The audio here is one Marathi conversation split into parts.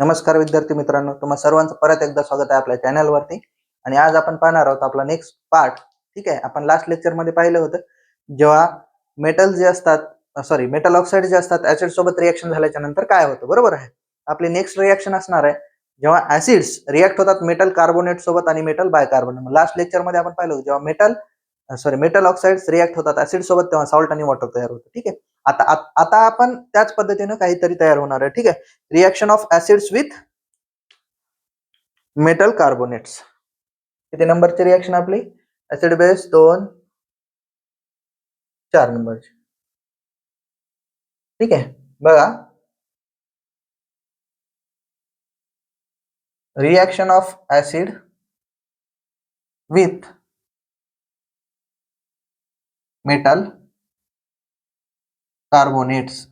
नमस्कार विद्यार्थी मित्रांनो, तुम्हा सर्वांचं परत एकदा स्वागत आहे आपल्या चॅनलवरती. आणि आज आपण पाहणार आहोत आपला नेक्स्ट पार्ट. ठीक आहे, आपण लास्ट लेक्चर मध्ये पाहिलं होतं जेव्हा मेटल जे असतात मेटल ऑक्साईड जे असतात ऍसिड सोबत रिएक्शन झाल्याच्या नंतर काय होतं, बरोबर आहे. आपली नेक्स्ट रिएक्शन असणार आहे जेव्हा ऍसिड्स रिएक्ट होतात मेटल कार्बोनेट सोबत आणि मेटल बायकार्बोनेट. लास्ट लेक्चर मध्ये आपण पाहिलं जेव्हा मेटल ऑक्साइड्स रिएक्ट होतात ऍसिड सोबत तेव्हा सॉल्ट आणि वॉटर तयार होतं. ठीक आहे, आता आपण त्याच पद्धतीने काहीतरी तयार होणार आहे. ठीक आहे, reaction of acids with metal carbonates. किती नंबरची रिएक्शन आपली? ऍसिड बेस 2 4 नंबरची. ठीक आहे, बघा reaction of acid with metal carbonates.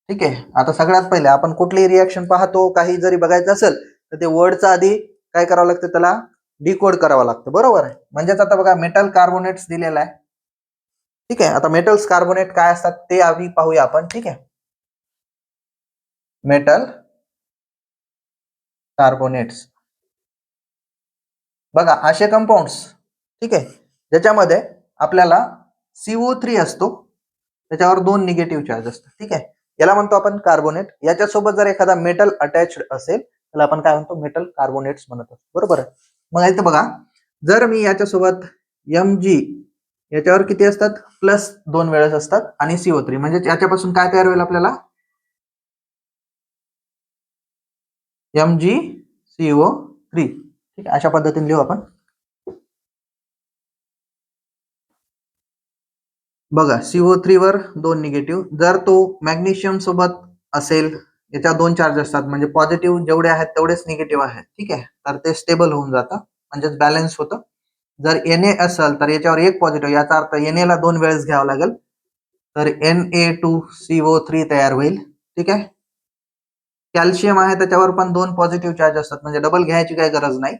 ठीक आहे, आता सगळ्यात पहिले आपण कुठली रिएक्शन पाहतो, काही जरी बघायचं असेल तर ते वर्डचा आधी काय करावं लागतं, त्याला डिकोड करावं लागतं, बरोबर आहे. म्हणजेच आता बघा मेटल कार्बोनेट्स दिलेला आहे. ठीक आहे, आता मेटल्स कार्बोनेट काय असतात ते आधी पाहूया आपण. ठीक आहे, मेटल कार्बोनेट्स बघा असे कंपाऊंड्स. ठीक आहे, ज्याच्यामध्ये आपल्याला CO3 असतो, त्याच्यावर 2 निगेटिव्ह चार्ज असतात. ठीक आहे, याला म्हणतो आपण कार्बोनेट. याच्यासोबत जर एखादा मेटल अटॅच्ड असेल त्याला आपण काय म्हणतो, मेटल कार्बोनेट्स म्हणत असतो, बरोबर आहे. मग इथं बघा, जर मी याच्यासोबत Mg याच्यावर किती असतात, +2 वेळेस असतात आणि CO3 म्हणजे याच्यापासून काय तयार होईल आपल्याला, MgCO3. ठीक आहे, अशा पद्धतीने लिहू आपण. बघा CO3 वर 2 निगेटिव्ह. जर तो मॅग्नेशियम सोबत असेल, याच्यावर 2 चार्ज असतात म्हणजे पॉझिटिव्ह जेवढे आहेत तेवढेच निगेटिव्ह आहेत. ठीक आहे, तर ते स्टेबल होऊन जातं म्हणजेच बॅलन्स होतं. जर Na असेल तर याच्यावर 1 पॉझिटिव्ह, याचा अर्थ Na ला 2 वेळेस घ्यावं लागेल, तर Na2CO3 तयार होईल. ठीक आहे, कॅल्शियम आहे त्याच्यावर पण 2 पॉझिटिव्ह चार्ज असतात म्हणजे डबल घ्यायची काही गरज नाही.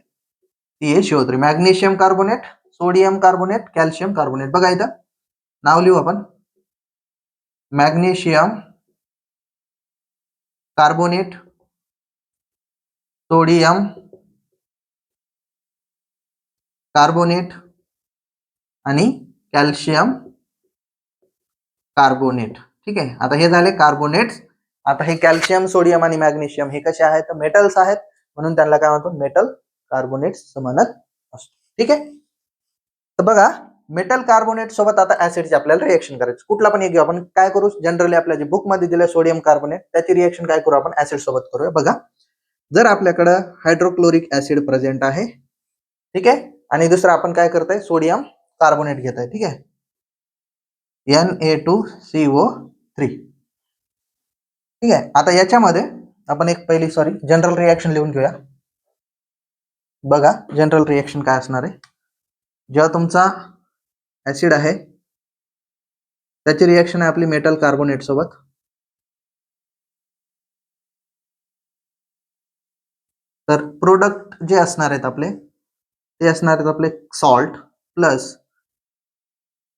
CaCO3. Magnesium carbonate, sodium carbonate, calcium carbonate. बघा इथं नाव लिहू आपण, मॅग्नेशियम कार्बोनेट, सोडियम कार्बोनेट आणि कॅल्शियम कार्बोनेट. ठीक आहे, आता हे झाले कार्बोनेट्स. आता हे कॅल्शियम, सोडियम आणि मॅग्नेशियम हे कसे आहेत, मेटल्स आहेत, म्हणून त्यांना काय म्हणतो, मेटल कार्बोनेट्स म्हणत असतो. ठीक आहे, तर बघा मेटल कार्बोनेट सोबत आता ऍसिडची आपल्याला रिएक्शन करायची. कुठला पण एक घेऊ आपण. काय करू, जनरली आपल्या जे बुक मध्ये दिलं सोडियम कार्बोनेट त्याची रिएक्शन काय करू आपण, ऍसिड सोबत करूया. बघा, जर आपल्याकडे हायड्रोक्लोरिक ऍसिड प्रेझेंट आहे, ठीक आहे, आणि दुसरं आपण काय करताय, सोडियम कार्बोनेट घेत आहे. ठीक आहे, Na2CO3. ठीक आहे, आता याच्यामध्ये आपण एक पहिली जनरल रिएक्शन लिहून घेऊया. बघा जनरल रिएक्शन काय असणार आहे, जेव्हा तुमचा ऍसिड आहे त्याची रिएक्शन आहे आपली मेटल कार्बोनेट सोबत. तर प्रोडक्ट जे असणार आहेत आपले ते असणार आहेत आपले salt plus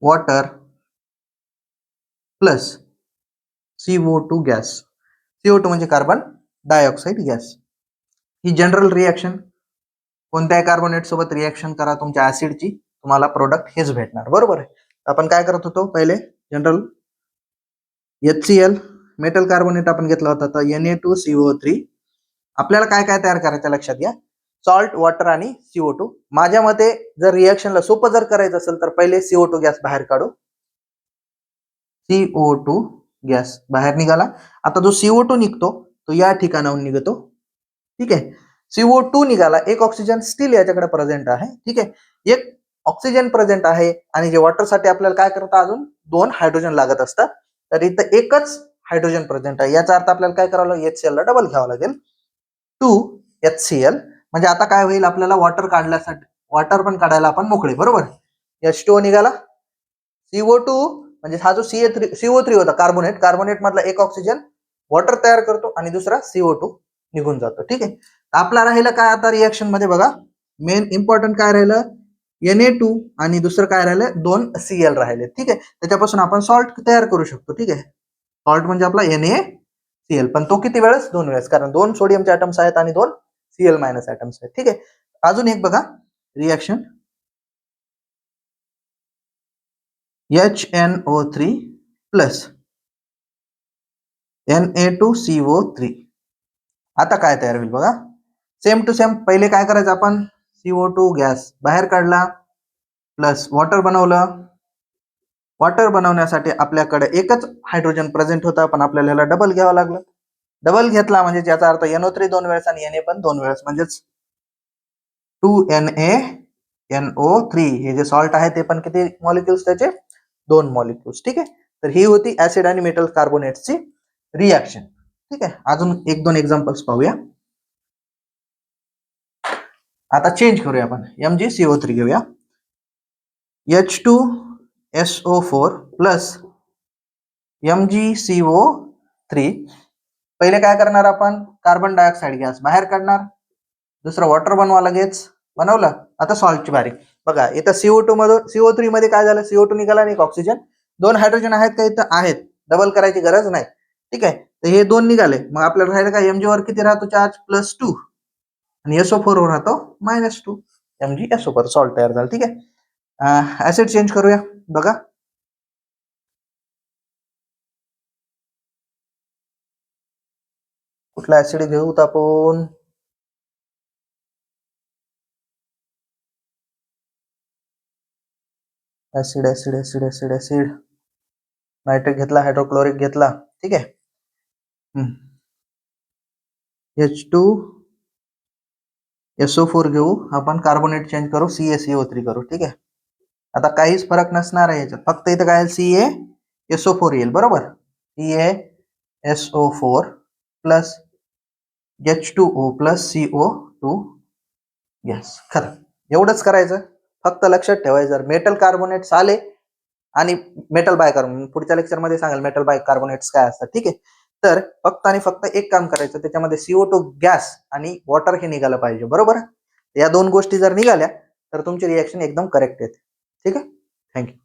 water plus CO2 gas. CO2 म्हणजे कार्बन डायऑक्साइड गॅस. ही जनरल रिएक्शन. कोणत्याही कार्बोनेट सोबत रिएक्शन करा तुमच्या ऍसिडची, तुम्हाला प्रोडक्ट हेच भेटणार, बरोबर आहे. आपण काय करत होतो पहिले, जनरल HCl मेटल कार्बोनेट आपण घेतला होता, तर Na2CO3. आपल्याला काय काय तयार करायचं लक्षात घ्या, सॉल्ट, वॉटर आणि CO2. माझ्या मते जर रिएक्शनला सोपं जर करायचं असेल तर पहिले CO2 गॅस बाहेर काढू. CO2 गॅस बाहेर निघाला. आता जो CO2 निघतो तो या ठिकाणाहून निघतो. ठीक आहे, CO2 निघाला, एक ऑक्सिजन स्टील याच्याकडे प्रेझेंट आहे. ठीक आहे, एक ऑक्सिजन प्रेझेंट आहे आणि जे वॉटरसाठी आपल्याला काय करता, अजून 2 हायड्रोजन लागत असतात. तर इथं एकच हायड्रोजन प्रेझेंट आहे, याचा अर्थ आपल्याला काय करावं लागेल, HCl ला डबल घ्यावं लागेल, 2HCl. म्हणजे आता काय होईल, आपल्याला वॉटर काढण्यासाठी वॉटर पण काढायला आपण मोकळे, बरोबर. H2O निघाला, CO2 म्हणजे हा जो CO3 होता कार्बोनेट मधला एक ऑक्सिजन वॉटर तयार करतो आणि दुसरा CO2 निघून जातो. ठीक आहे, आपला राहिलं काय आता रिएक्शन मध्ये, बघा मेन इम्पॉर्टंट काय राहिलं, Na2 आणि दुसरं काय राहिलं, 2Cl राहिले. ठीक आहे, त्याच्यापासून आपण सॉल्ट तयार करू शकतो. ठीक आहे, सॉल्ट म्हणजे आपला Cl, पण तो किती वेळेस? 2 वेळेस, कारण 2 सोडियमचे ऍटम्स आहेत आणि 2 Cl मायनस ऍटम्स आहेत. ठीक आहे. अजून एक बघा रिएक्शन HNO3 प्लस Na2CO3. आता काय तयार होईल बघा, सेम टू सेम. पहिले काय करायचं आपण, CO2 गॅस बाहेर काढला प्लस वॉटर बनवलं. वॉटर बनवण्यासाठी आपल्याकडे एकच हायड्रोजन प्रेझेंट होता, पण आपल्याला ह्याला डबल घ्यावं लागलं. डबल घेतला म्हणजे याचा अर्थ NO3 2 वेळेस आणि Na पण 2 वेळेस, म्हणजेच 2NaNO3. हे जे सॉल्ट आहे ते पण किती मॉलिक्युल्स त्याचे? 2 मॉलिक्युल्स. ठीक आहे. तर ही होती ऍसिड आणि मेटल कार्बोनेटची रिएक्शन. ठीक आहे. अजून 1-2 एक्झाम्पल्स पाहूया. आता चेंज करूया आपण, MgCO3 घेऊया. H2SO4 plus MgCO3. पहिले काय करणार आपण, कार्बन डायऑक्साइड गॅस बाहेर काढणार, दुसरं वॉटर बनवा, लगेच बनवलं. आता सॉल्टची बारी बघा. इथं CO2 मधून CO3 मध्ये काय झालं, CO2 निघाला आणि एक ऑक्सिजन. 2 हायड्रोजन आहेत का इथं? आहेत. डबल करायची गरज नाही. ठीक आहे. तर हे 2 निघाले, मग आपल्याला राहिलं काय, Mg वर किती राहतो चार्ज? +2 आणि SO4 वर राहतो -2. MgSO4 सॉल्ट तयार झाला. ठीक आहे. ऍसिड चेंज करूया बघा. कुठला ऍसिड घेऊ आपण? Acid acid acid acid acid nitric घेतला, हायड्रोक्लोरिक घेतला. ठीक आहे. H2SO4 घेऊ आपण, कार्बोनेट चेंज करू, CaCO3 करू. ठीक आहे. आता काहीच फरक नसणार आहे याच्यात, फक्त इथं काय CaSO4 येईल, बरोबर. CaSO4 plus H2O plus CO2 gas. खरं एवढंच करायचं. फक्त लक्षात ठेवायचं, जर मेटल कार्बोनेट्स आले आणि मेटल बायकार्बोनेट, पुढच्या लेक्चरमध्ये सांगाल मेटल बायकार्बोनेट्स काय असतात. ठीक आहे. तर फक्त आणि फक्त एक काम करायचं, त्याच्यामध्ये CO2 गॅस आणि वॉटर हे निघालं पाहिजे, बरोबर. या 2 गोष्टी जर निघाल्या तर तुमची रिएक्शन एकदम करेक्ट येते. ठीक आहे. थँक्यू.